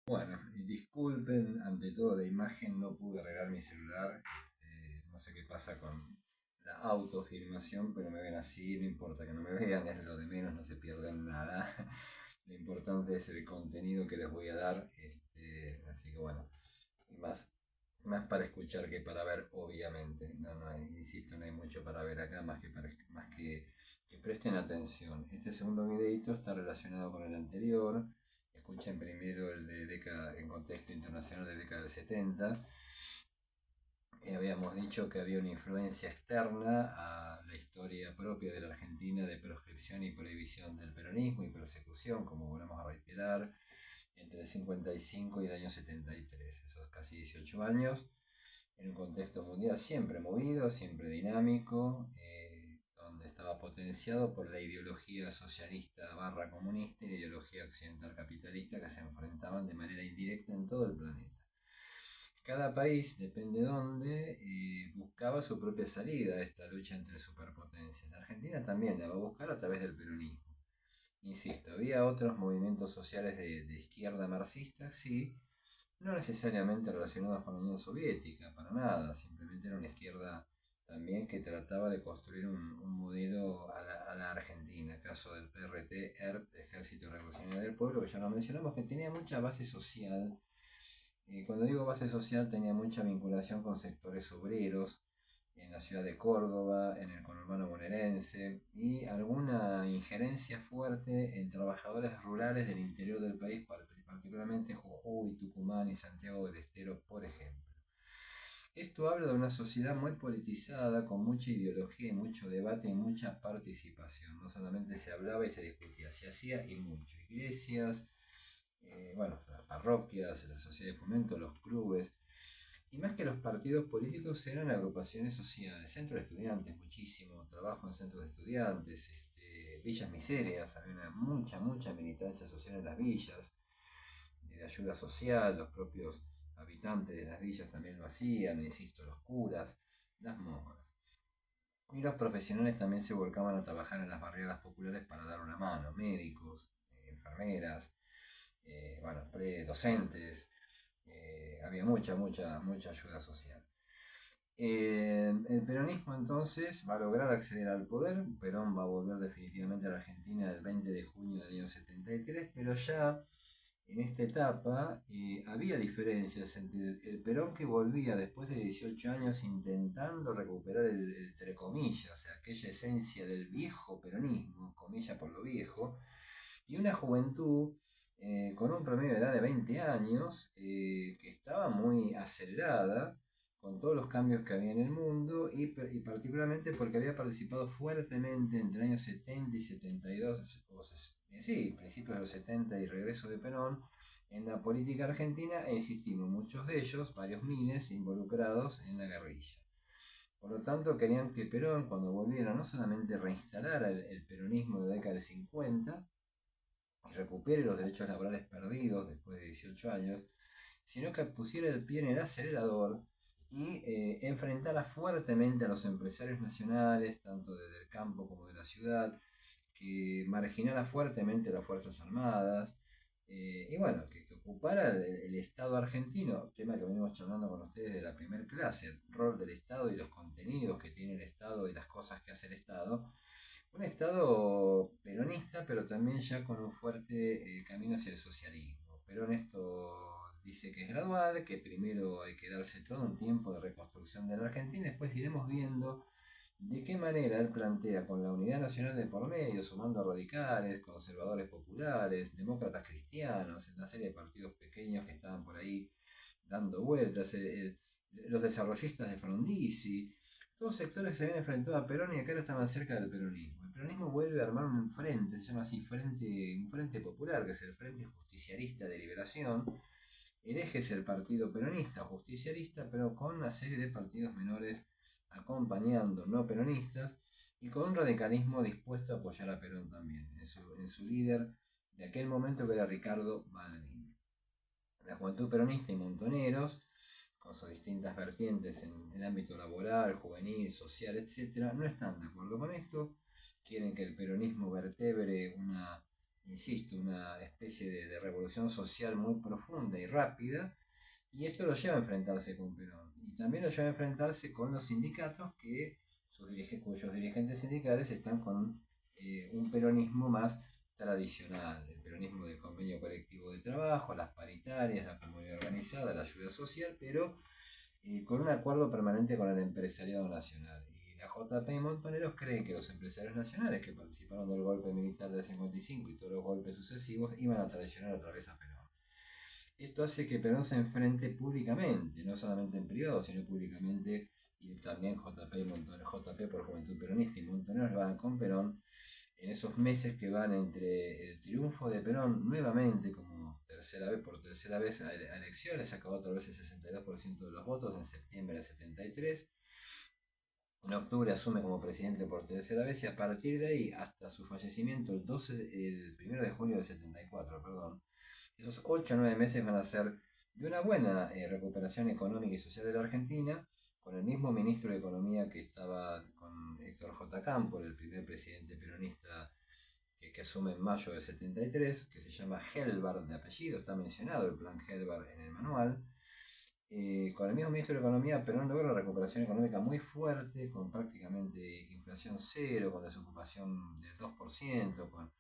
Bueno, y disculpen, ante todo la imagen no pude arreglar mi celular. No sé qué pasa con la autofilmación, pero me ven así, no importa que no me vean, es lo de menos, no se pierden nada. Lo importante es el contenido que les voy a dar. Así que bueno, y más para escuchar que para ver, obviamente. Insisto, no hay mucho para ver acá, más que presten atención. Este segundo videito está relacionado con el anterior. Escuchen primero el de década, en contexto internacional de década del 70. Habíamos dicho que había una influencia externa a la historia propia de la Argentina de proscripción y prohibición del peronismo y persecución, como volvemos a reiterar, entre el 55 y el año 73, esos casi 18 años, en un contexto mundial siempre movido, siempre dinámico, donde estaba potenciado por la ideología socialista barra comunista y la ideología occidental capitalista que se enfrentaban de manera indirecta en todo el planeta. Cada país, depende de dónde, buscaba su propia salida a esta lucha entre superpotencias. Argentina también la va a buscar a través del peronismo. Insisto, había otros movimientos sociales de izquierda marxista, sí, no necesariamente relacionados con la Unión Soviética, para nada, simplemente era una izquierda también que trataba de construir un modelo a la Argentina, caso del PRT, ERP, Ejército Revolucionario del Pueblo, que ya lo mencionamos, que tenía mucha base social. Cuando digo base social, tenía mucha vinculación con sectores obreros en la ciudad de Córdoba, en el conurbano bonaerense y alguna injerencia fuerte en trabajadores rurales del interior del país, particularmente Jujuy, Tucumán y Santiago del Estero, por ejemplo. Esto habla de una sociedad muy politizada, con mucha ideología y mucho debate y mucha participación. No solamente se hablaba y se discutía, se hacía y mucho. Iglesias, bueno, las parroquias, las sociedades de fomento, los clubes, y más que los partidos políticos eran agrupaciones sociales, centros de estudiantes, muchísimo trabajo en centros de estudiantes, villas miserias, había mucha militancia social en las villas, de ayuda social, los propios habitantes de las villas también lo hacían, insisto, los curas, las monjas. Y los profesionales también se volcaban a trabajar en las barriadas populares para dar una mano, médicos, enfermeras, bueno, docentes, había mucha ayuda social. El peronismo entonces va a lograr acceder al poder. Perón va a volver definitivamente a la Argentina el 20 de junio del año 73, pero ya en esta etapa había diferencias entre el Perón que volvía después de 18 años intentando recuperar entre comillas, o sea, aquella esencia del viejo peronismo, comillas por lo viejo, y una juventud con un promedio de edad de 20 años que estaba muy acelerada con todos los cambios que había en el mundo y particularmente porque había participado fuertemente entre el año 70 y 72, sí, principios de los 70 y regreso de Perón, en la política argentina e insistimos, muchos de ellos, varios miles, involucrados en la guerrilla. Por lo tanto, querían que Perón, cuando volviera, no solamente reinstalara el peronismo de la década del 50, y recupere los derechos laborales perdidos después de 18 años, sino que pusiera el pie en el acelerador y enfrentara fuertemente a los empresarios nacionales, tanto desde el campo como de la ciudad, que marginara fuertemente a las Fuerzas Armadas, y bueno, que ocupara el Estado argentino, tema que venimos charlando con ustedes de la primera clase, el rol del Estado y los contenidos que tiene el Estado y las cosas que hace el Estado, un Estado peronista, pero también ya con un fuerte camino hacia el socialismo. Perón esto dice que es gradual, que primero hay que darse todo un tiempo de reconstrucción de la Argentina, después iremos viendo de qué manera él plantea con la unidad nacional de por medio, sumando radicales, conservadores populares, demócratas cristianos, una serie de partidos pequeños que estaban por ahí dando vueltas, los desarrollistas de Frondizi, todos sectores que se habían enfrentado a Perón y acá no estaban cerca del peronismo. El peronismo vuelve a armar un frente, se llama así, un frente popular, que es el Frente Justicialista de Liberación. El eje es el Partido Peronista, justicialista, pero con una serie de partidos menores acompañando, no peronistas, y con un radicalismo dispuesto a apoyar a Perón también, en su líder de aquel momento que era Ricardo Balbín. La juventud peronista y montoneros, con sus distintas vertientes en el ámbito laboral, juvenil, social, etc., no están de acuerdo con esto, quieren que el peronismo vertebre una insisto, una especie de revolución social muy profunda y rápida, y esto lo lleva a enfrentarse con Perón. Y también lo lleva a enfrentarse con los sindicatos cuyos dirigentes sindicales están con un peronismo más tradicional, el peronismo del convenio colectivo de trabajo, las paritarias, la comunidad organizada, la ayuda social, pero con un acuerdo permanente con el empresariado nacional. Y la JP y Montoneros creen que los empresarios nacionales que participaron del golpe militar del 55 y todos los golpes sucesivos iban a traicionar otra vez a Perón. Esto hace que Perón se enfrente públicamente, no solamente en privado, sino públicamente, y también JP, JP por Juventud Peronista y Montoneros van con Perón en esos meses que van entre el triunfo de Perón nuevamente como por tercera vez a elecciones, acabó otra vez el 62% de los votos en septiembre del 73. En octubre asume como presidente por tercera vez y a partir de ahí hasta su fallecimiento el 1 de junio del 74, perdón, esos 8 o 9 meses van a ser de una buena recuperación económica y social de la Argentina, con el mismo ministro de Economía que estaba con Héctor J. Cámpora, el primer presidente peronista que asume en mayo del 73, que se llama Helbard de apellido, está mencionado el plan Helbard en el manual. Con el mismo ministro de Economía, Perón logra una recuperación económica muy fuerte, con prácticamente inflación cero, con desocupación del 2%, con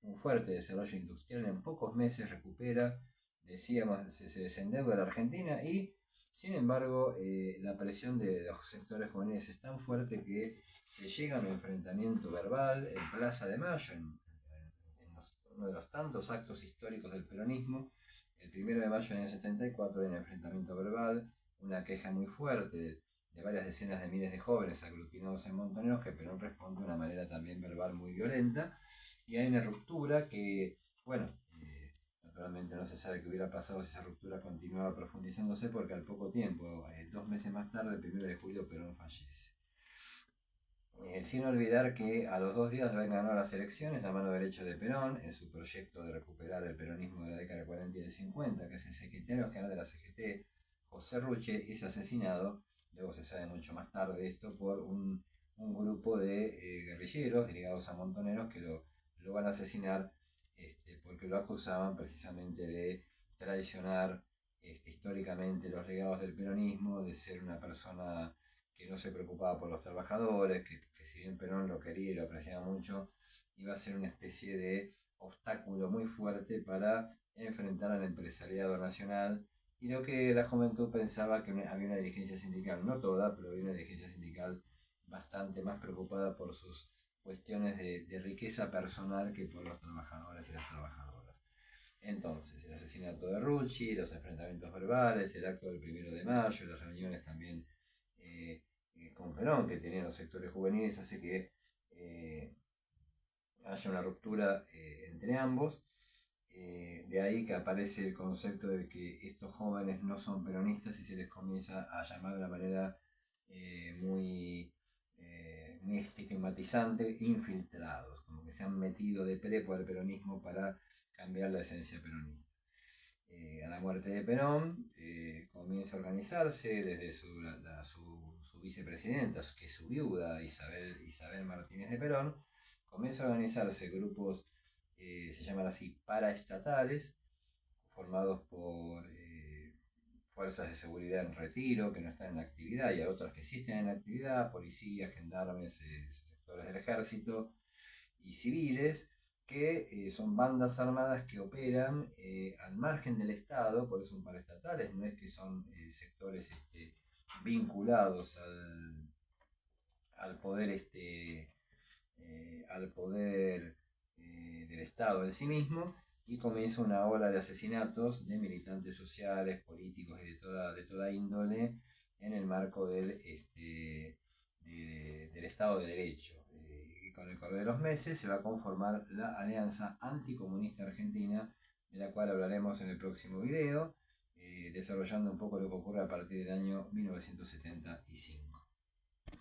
un fuerte desarrollo industrial. En pocos meses recupera, decíamos, se desendeuda la Argentina y, sin embargo, la presión de los sectores juveniles es tan fuerte que se llega a un enfrentamiento verbal en Plaza de Mayo, uno de los tantos actos históricos del peronismo. El 1 de mayo del año 74 hay un enfrentamiento verbal, una queja muy fuerte de varias decenas de miles de jóvenes aglutinados en Montoneros, que Perón responde de una manera también verbal muy violenta, y hay una ruptura que, bueno, naturalmente no se sabe qué hubiera pasado si esa ruptura continuaba profundizándose, porque al poco tiempo, 2 meses más tarde, el 1 de julio, Perón fallece. Sin olvidar que a los 2 días de haber ganado las elecciones, la mano derecha de Perón, en su proyecto de recuperar el peronismo de la década de 40 y de 50, que es el secretario general de la CGT, José Ruche, es asesinado, luego se sabe mucho más tarde esto, por un grupo de guerrilleros ligados a Montoneros que lo van a asesinar porque lo acusaban precisamente de traicionar históricamente los legados del peronismo, de ser una persona que no se preocupaba por los trabajadores, que si bien Perón lo quería y lo apreciaba mucho, iba a ser una especie de obstáculo muy fuerte para enfrentar al empresariado nacional, y lo que la juventud pensaba que había una dirigencia sindical, no toda, pero había una dirigencia sindical bastante más preocupada por sus cuestiones de riqueza personal que por los trabajadores y las trabajadoras. Entonces, el asesinato de Rucci, los enfrentamientos verbales, el acto del 1 de mayo, las reuniones también con Perón que tenían los sectores juveniles, hace que haya una ruptura entre ambos. De ahí que aparece el concepto de que estos jóvenes no son peronistas y se les comienza a llamar de una manera muy estigmatizante, infiltrados, como que se han metido de prepo al peronismo para cambiar la esencia peronista. A la muerte de Perón comienza a organizarse desde su vicepresidenta, que es su viuda, Isabel Martínez de Perón, comienza a organizarse grupos, se llaman así, paraestatales, formados por fuerzas de seguridad en retiro, que no están en actividad, y a otras que sí están en actividad, policías, gendarmes, sectores del ejército y civiles, que son bandas armadas que operan al margen del Estado, por eso son paraestatales, no es que son sectores vinculados al poder, del Estado en sí mismo, y comienza una ola de asesinatos de militantes sociales, políticos y de toda índole en el marco del Estado de Derecho. Y con el correr de los meses se va a conformar la Alianza Anticomunista Argentina, de la cual hablaremos en el próximo video, desarrollando un poco lo que ocurre a partir del año 1975.